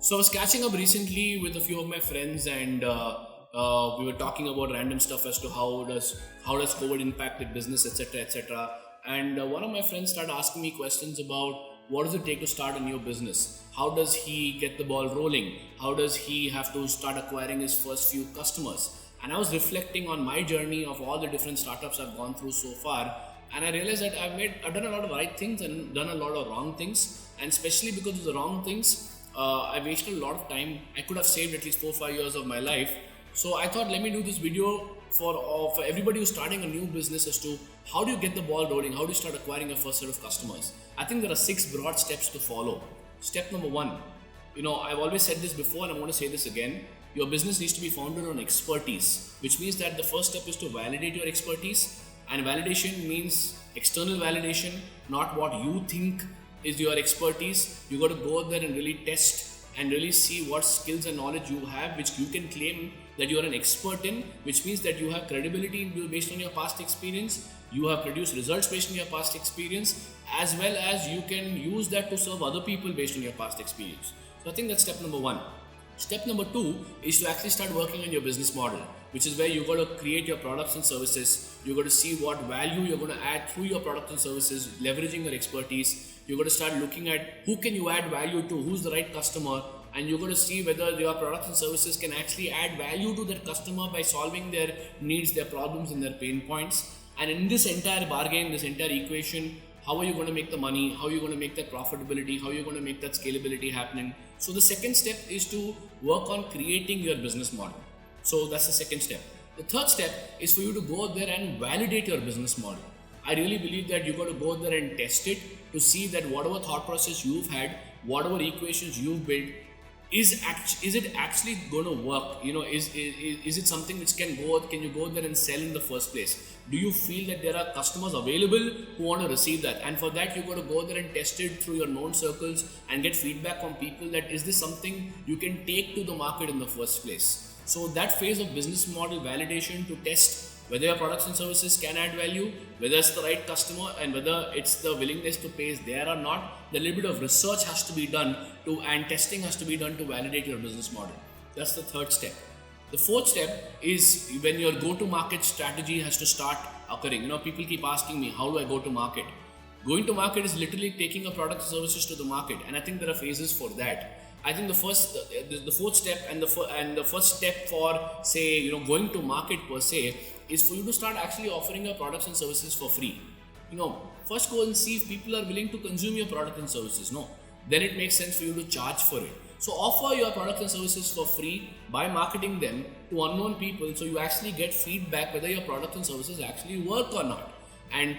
So I was catching up recently with a few of my friends, and we were talking about random stuff as to how does COVID impact the business, etc., etc. And one of my friends started asking me questions about what does it take to start a new business? How does he get the ball rolling? How does he have to start acquiring his first few customers? And I was reflecting on my journey of all the different startups I've gone through so far, and I realized that I've done a lot of right things and done a lot of wrong things, and especially because of the wrong things. I wasted a lot of time. I could have saved at least 4 or 5 years of my life. So I thought, let me do this video for everybody who's starting a new business as to how do you get the ball rolling, how do you start acquiring your first set of customers. I think there are 6 broad steps to follow. Step number 1, I've always said this before and I'm going to say this again. Your business needs to be founded on expertise, which means that the first step is to validate your expertise. And validation means external validation, not what you think is your expertise. You got to go out there and really test and really see what skills and knowledge you have, which you can claim that you are an expert in, which means that you have credibility based on your past experience, you have produced results based on your past experience, as well as you can use that to serve other people based on your past experience. So I think that's step number 1. Step number 2 is to actually start working on your business model, which is where you got to create your products and services. You got to see what value you're going to add through your products and services, leveraging your expertise. You got to start looking at who can you add value to, who's the right customer, and you're going to see whether your products and services can actually add value to that customer by solving their needs, their problems, and their pain points. And in this entire bargain, this entire equation, how are you going to make the money? How are you going to make that profitability? How are you going to make that scalability happening? So the second step is to work on creating your business model. So that's the second step. The third step is for you to go there and validate your business model. I really believe that you got to go there and test it to see that whatever thought process you've had, whatever equations you've built, is it actually going to work? Is it something which can you go there and sell in the first place? Do you feel that there are customers available who want to receive that? And for that, you got to go there and test it through your known circles and get feedback from people that is this something you can take to the market in the first place. So that phase of business model validation to test whether your products and services can add value, whether it's the right customer, and whether it's the willingness to pay is there or not. The little bit of research has to be done and testing has to be done to validate your business model. That's the third step. The fourth step is when your go-to-market strategy has to start occurring. People keep asking me, how do I go to market? Going to market is literally taking a product and services to the market, and I think there are phases for that. I think the fourth step and the first step for going to market per se is for you to start actually offering your products and services for free. First go and see if people are willing to consume your product and services. No, then it makes sense for you to charge for it. So offer your products and services for free by marketing them to unknown people, so you actually get feedback whether your products and services actually work or not, and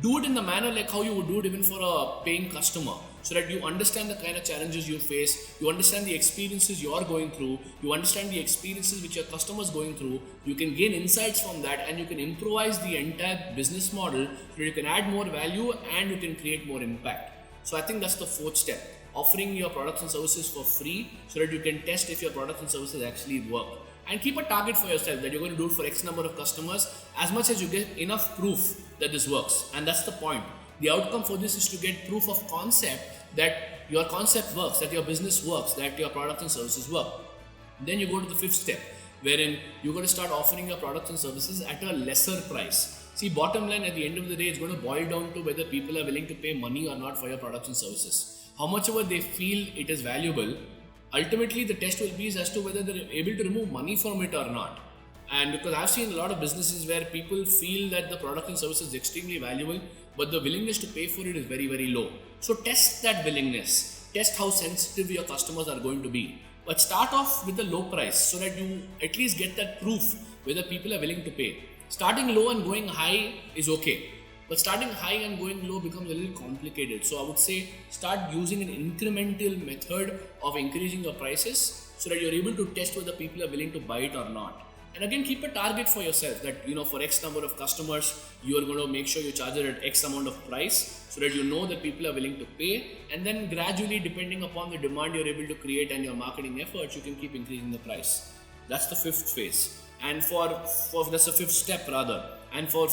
do it in the manner like how you would do it even for a paying customer, so that you understand the kind of challenges you face, you understand the experiences you are going through, you understand the experiences which your customers going through, you can gain insights from that, and you can improvise the entire business model so that you can add more value and you can create more impact. So I think that's the fourth step, offering your products and services for free so that you can test if your products and services actually work. And keep a target for yourself that you're going to do it for X number of customers as much as you get enough proof that this works. And that's the point. The outcome for this is to get proof of concept that your concept works, that your business works, that your products and services work. Then you go to the fifth step, wherein you're going to start offering your products and services at a lesser price. See, bottom line, at the end of the day, it's going to boil down to whether people are willing to pay money or not for your products and services. How much ever they feel it is valuable, ultimately the test will be as to whether they're able to remove money from it or not. And because I've seen a lot of businesses where people feel that the product and service is extremely valuable, but the willingness to pay for it is very, very low. So test that willingness, test how sensitive your customers are going to be. But start off with a low price so that you at least get that proof whether people are willing to pay. Starting low and going high is okay, but starting high and going low becomes a little complicated. So I would say start using an incremental method of increasing your prices so that you're able to test whether people are willing to buy it or not. And again, keep a target for yourself that, for X number of customers, you are going to make sure you charge it at X amount of price so that you know that people are willing to pay. And then gradually, depending upon the demand you're able to create and your marketing efforts, you can keep increasing the price. That's the fifth phase. And that's the fifth step rather. And for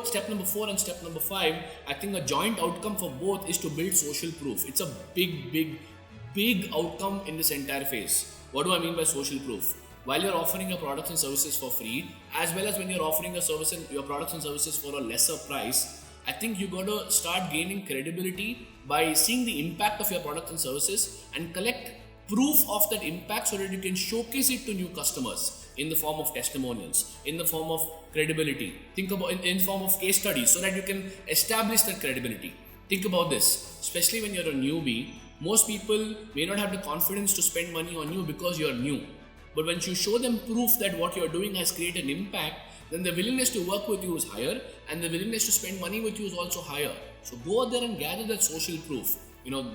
step number 4 and step number 5, I think a joint outcome for both is to build social proof. It's a big big outcome in this entire phase. What do I mean by social proof? While you're offering your products and services for free, as well as when you're offering your products and services for a lesser price, I think you got to start gaining credibility by seeing the impact of your products and services and collect proof of that impact so that you can showcase it to new customers in the form of testimonials, in the form of credibility. Think about in form of case studies so that you can establish that credibility. Think about this, especially when you're a newbie, most people may not have the confidence to spend money on you because you're new. But when you show them proof that what you're doing has created an impact, then the willingness to work with you is higher and the willingness to spend money with you is also higher. So go out there and gather that social proof.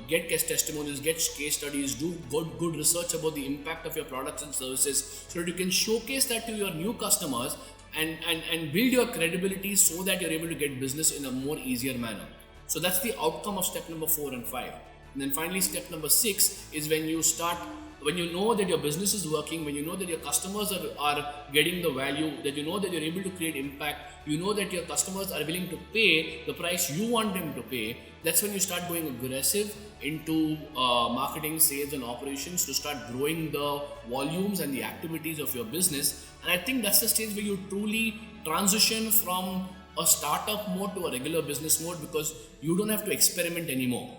Get case testimonials, get case studies, do good research about the impact of your products and services so that you can showcase that to your new customers and build your credibility so that you're able to get business in a more easier manner. So that's the outcome of step number 4 and 5. And then finally, step number 6 is when you know that your business is working, when you know that your customers are getting the value, that you know that you're able to create impact, you know that your customers are willing to pay the price you want them to pay, that's when you start going aggressive into marketing, sales and operations to start growing the volumes and the activities of your business. And I think that's the stage where you truly transition from a startup mode to a regular business mode because you don't have to experiment anymore.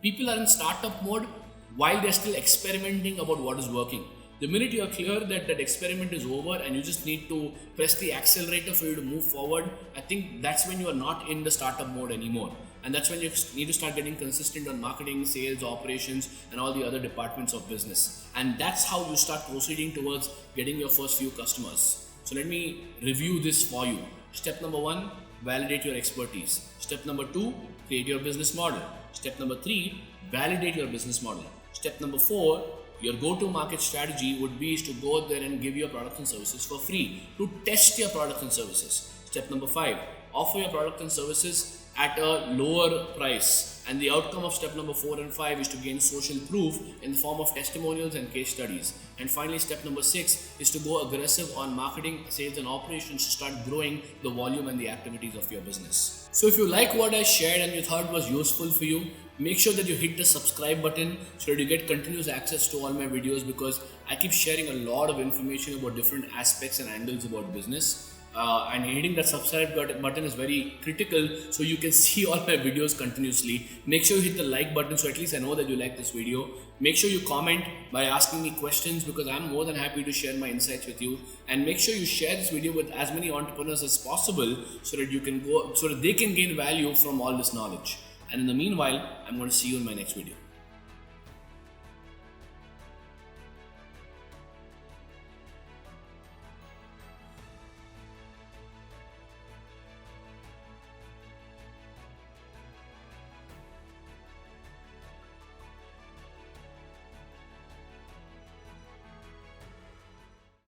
People are in startup mode while they're still experimenting about what is working. The minute you are clear that that experiment is over and you just need to press the accelerator for you to move forward, I think that's when you are not in the startup mode anymore. And that's when you need to start getting consistent on marketing, sales, operations, and all the other departments of business. And that's how you start proceeding towards getting your first few customers. So let me review this for you. Step number 1, validate your expertise. Step number 2, create your business model. Step number 3, validate your business model. Step number 4, your go-to-market strategy would be to go out there and give your products and services for free, to test your products and services. Step number 5, offer your products and services at a lower price. And the outcome of step number 4 and 5 is to gain social proof in the form of testimonials and case studies. And finally, step number 6 is to go aggressive on marketing, sales and operations to start growing the volume and the activities of your business. So if you like what I shared and you thought it was useful for you, make sure that you hit the subscribe button so that you get continuous access to all my videos, because I keep sharing a lot of information about different aspects and angles about business. And hitting that subscribe button is very critical so you can see all my videos continuously. Make sure you hit the like button so at least I know that you like this video. Make sure you comment by asking me questions because I'm more than happy to share my insights with you. And make sure you share this video with as many entrepreneurs as possible so that they can gain value from all this knowledge. And in the meanwhile, I'm going to see you in my next video.